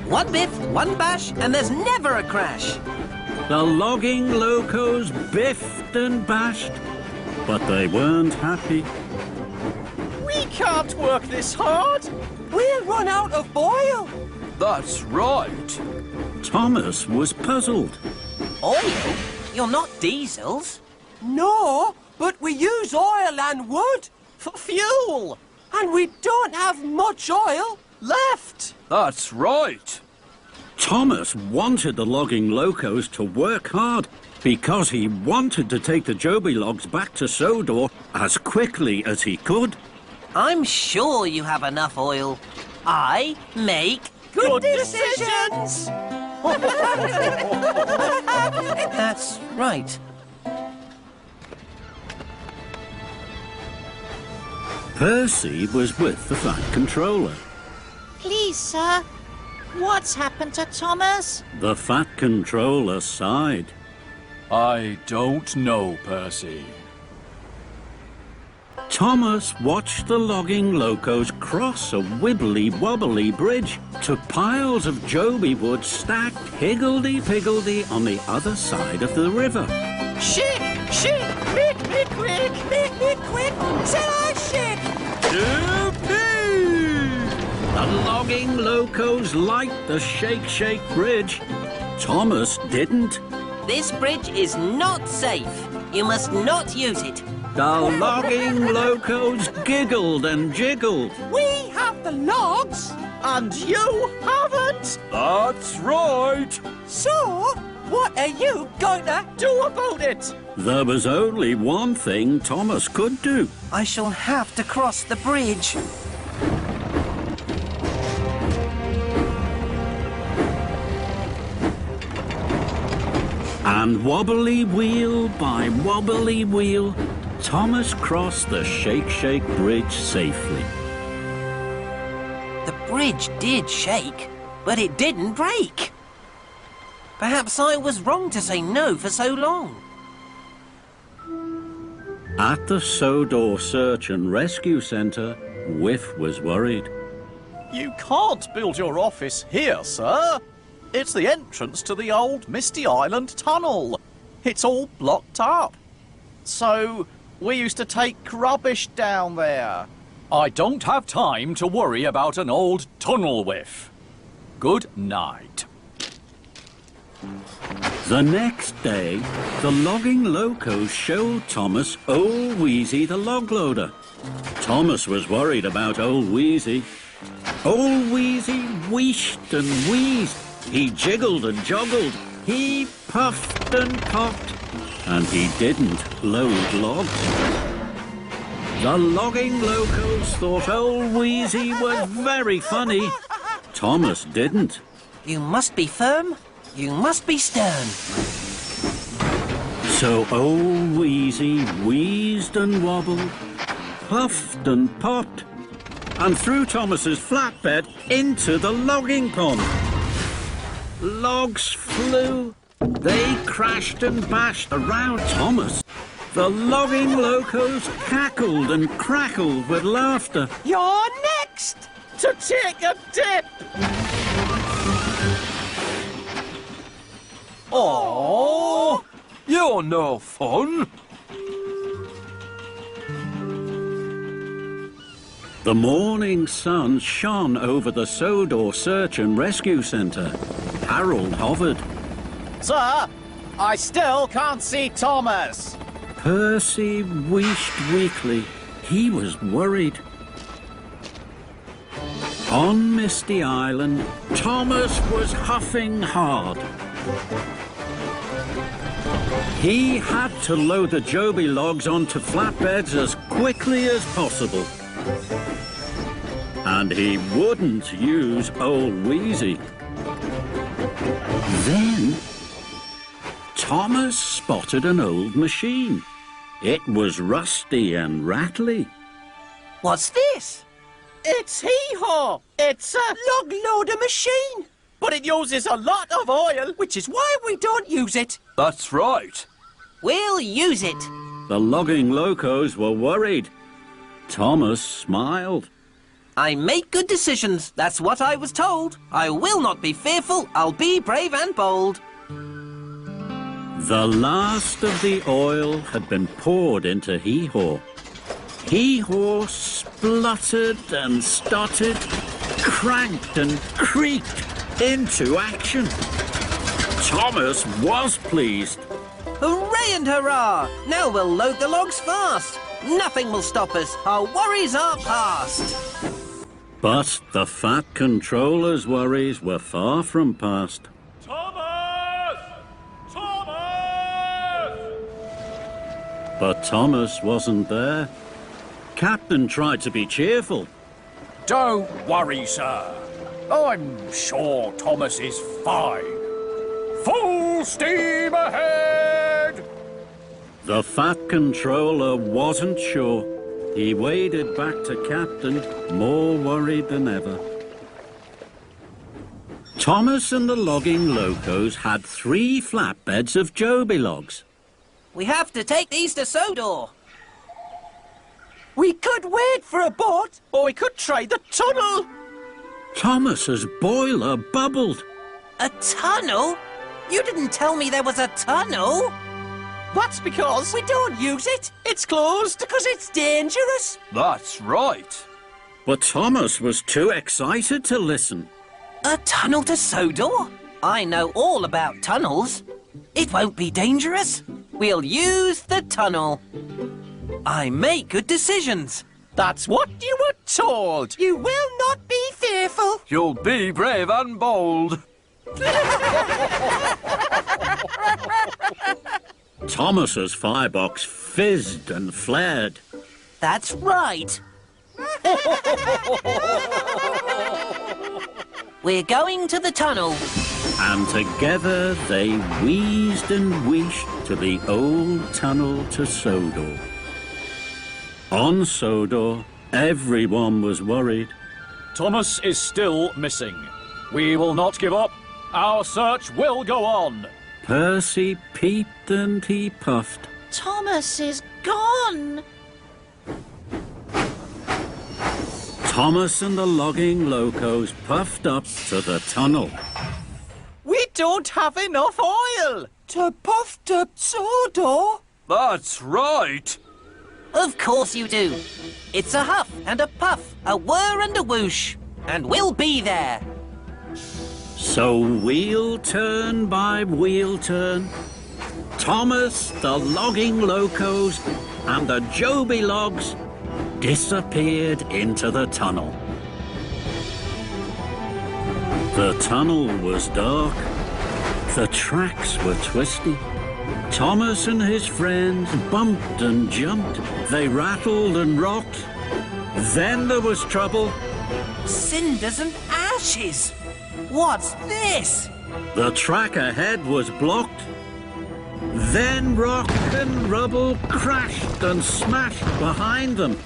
One biff, one bash, and there's never a crash. The logging locos biffed and bashed, but they weren't happy. We can't work this hard. We'll run out of oil. That's right. Thomas was puzzled. Oil? You're not diesels. No, but we use oil and wood. For fuel. And we don't have much oil left. That's right. Thomas wanted the logging locos to work hard because he wanted to take the Joby logs back to Sodor as quickly as he could. I'm sure you have enough oil. I make Good decisions. That's right. Percy was with the Fat Controller. Please, sir, what's happened to Thomas? The Fat Controller sighed. I don't know, Percy. Thomas watched the logging locos cross a wibbly-wobbly bridge to piles of Joby wood stacked higgledy-piggledy on the other side of the river. Shake, make me quick, say I shake. The logging locos liked the shake bridge. Thomas didn't. This bridge is not safe. You must not use it. The logging locos giggled and jiggled. We have the logs. And you haven't. That's right. So, what are you going to Do about it. There was only one thing Thomas could do. I shall have to cross the bridge. And wobbly wheel by wobbly wheel, Thomas crossed the shake bridge safely. The bridge did shake, but it didn't break. Perhaps I was wrong to say no for so long. At the Sodor Search and Rescue Centre, Whiff was worried. You can't build your office here, sir. It's the entrance to the old Misty Island tunnel. It's all blocked up. So, we used to take rubbish down there. I don't have time to worry about an old tunnel, Whiff. Good night. The next day, the logging locos showed Thomas Old Wheezy the log loader. Thomas was worried about Old Wheezy. Old Wheezy wheeshed and wheezed. He jiggled and joggled. He puffed and puffed. And he didn't load logs. The logging locos thought Old Wheezy was very funny. Thomas didn't. You must be firm. You must be stern. So Old Wheezy wheezed and wobbled, puffed and popped, and threw Thomas's flatbed into the logging pond. Logs flew. They crashed and bashed around Thomas. The logging locos cackled and crackled with laughter. You're next. To take a dip. Oh, you're no fun. The morning sun shone over the Sodor Search and Rescue Centre. Harold hovered. Sir, I still can't see Thomas. Percy wheeshed weakly. He was worried. On Misty Island, Thomas was huffing hard. He had to load the Joby logs onto flatbeds as quickly as possible. And he wouldn't use Old Wheezy. Then, Thomas spotted an old machine. It was rusty and rattly. What's this? It's hee-haw. It's a Log loader machine. but it uses a lot of oil. Which is why we don't use it. That's right. We'll use it. The logging locos were worried. Thomas smiled. I make good decisions. That's what I was told. I will not be fearful. I'll be brave and bold. The last of the oil had been poured into Hee-Haw. Hee-Haw spluttered and stuttered, cranked and creaked into action. Thomas was pleased. Hooray and hurrah! Now we'll load the logs fast. Nothing will stop us. Our worries are past. But the Fat Controller's worries were far from past. Thomas! Thomas! But Thomas wasn't there. Captain tried to be cheerful. Don't worry, sir. I'm sure Thomas is fine. Full steam ahead! The Fat Controller wasn't sure. He waded back to Captain, more worried than ever. Thomas and the logging locos had 3 flatbeds of Joby logs. We have to take these to Sodor. We could wait for a boat, or we could try the tunnel. Thomas's boiler bubbled. A tunnel? You didn't tell me there was a tunnel. That's because we don't use it. It's closed because it's dangerous. That's right. But Thomas was too excited to listen. A tunnel to Sodor? I know all about tunnels. It won't be dangerous. We'll use the tunnel. I make good decisions. That's what you were told. You will not be fearful. You'll be brave and bold. Thomas's firebox fizzed and flared. That's right. We're going to the tunnel. And together they wheezed and wheeshed to the old tunnel to Sodor. On Sodor, everyone was worried. Thomas is still missing. We will not give up. Our search will go on. Percy peeped and he puffed. Thomas is gone. Thomas and the logging locos puffed up to the tunnel. We don't have enough oil to puff to Sodor. That's right. Of course you do. It's a huff and a puff, a whir and a whoosh. And we'll be there. So wheel turn by wheel turn, Thomas, the logging locos, and the Joby logs disappeared into the tunnel. The tunnel was dark. The tracks were twisty. Thomas and his friends bumped and jumped. They rattled and rocked. Then there was trouble. Cinders and ashes. What's this? The track ahead was blocked. Then rock and rubble crashed and smashed behind them.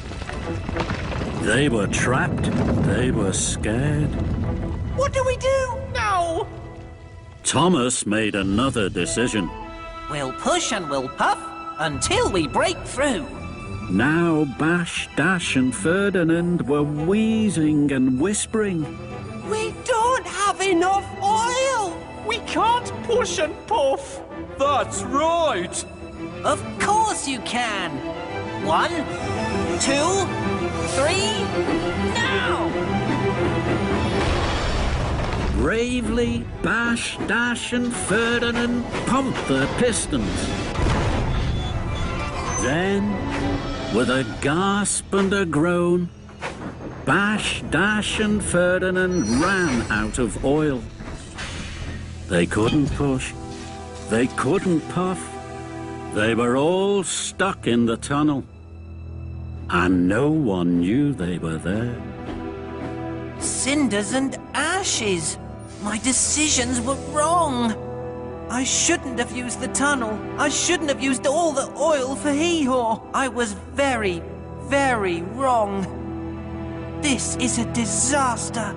They were trapped. They were scared. What do we do now? Thomas made another decision. We'll push and we'll puff until we break through. Now Bash, Dash and Ferdinand were wheezing and whispering. We don't have enough oil. We can't push and puff. That's right. Of course you can. 1, 2, 3, now! Bravely, Bash, Dash and Ferdinand pumped their pistons. Then, with a gasp and a groan, Bash, Dash and Ferdinand ran out of oil. They couldn't push. They couldn't puff. They were all stuck in the tunnel. And no one knew they were there. Cinders and ashes. My decisions were wrong. I shouldn't have used the tunnel. I shouldn't have used all the oil for Hee-Haw. I was very, very wrong. This is a disaster.